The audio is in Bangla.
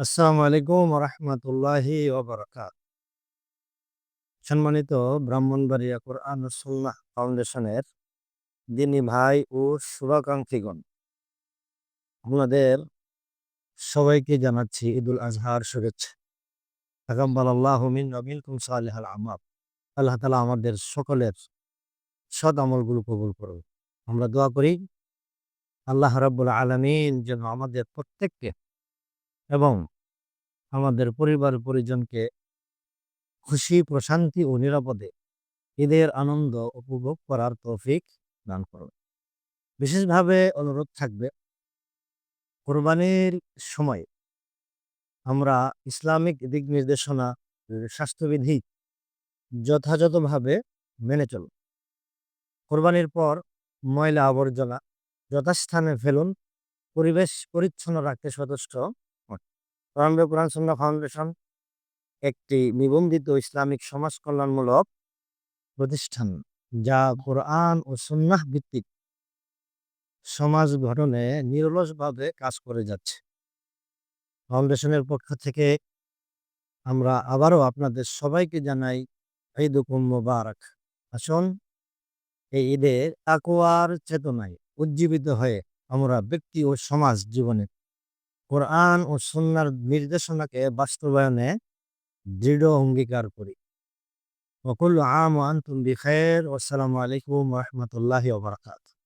আসসালামু আলাইকুম রহমতুল্লাহি ওবরাকাত। সম্মানিত ব্রাহ্মণবাড়িয়া কোরআন ও সুন্নাহ ফাউন্ডেশনের দিনী ভাই ও শুভাকাঙ্ক্ষীগণ, আপনাদের সবাইকে জানাচ্ছি ঈদুল আজহার শুভেচ্ছা। তাকাব্বালাল্লাহু মিন্না ওয়া মিনকুম সালিহাল আমাল। আল্লাহ তাআলা আমাদের সকলের সৎ আমলগুলো কবুল করুন। আমরা দোয়া করি আল্লাহ রাব্বুল আলামিন যেন আমাদের প্রত্যেককে এবং আমাদের পরিবার পরিজনকে খুশি, প্রশান্তি ও নিরাপদে ঈদের আনন্দ উপভোগ করার তৌফিক দান করুন। বিশেষভাবে অনুরোধ থাকবে, কোরবানির সময় আমরা ইসলামিক দিক নির্দেশনা, স্বাস্থ্যবিধি যথাযথভাবে মেনে চলুন। কোরবানির পর ময়লা আবর্জনা যথাস্থানে ফেলুন। পরিবেশ পরিচ্ছন্ন রাখতে সচেষ্ট হন। কোরআন সুন্নাহ ফাউন্ডেশন একটি নিবন্ধিত ইসলামিক সমাজ কল্যাণমূলক প্রতিষ্ঠান, যা কোরআন ও সুন্নাহ ভিত্তিক সমাজ গঠনে নিরলসভাবে কাজ করে যাচ্ছে। ফাউন্ডেশনের পক্ষ থেকে আমরা আবারও আপনাদের সবাইকে জানাই ঈদুকুম মুবারক। আসুন এই ঈদে তাকওয়ার চেতনায় উজ্জীবিত হয়ে আমরা ব্যক্তি ও সমাজ জীবনে কোরআন ও সুন্নাহর নির্দেশনাকে বাস্তবায়নে দৃঢ় অঙ্গীকার করি। ওয়া কুল্লু আম ওয়া আনতুম বিখাইর। ওয়াসসালামু আলাইকুম ওয়া রাহমাতুল্লাহি ওয়া বারাকাতুহু।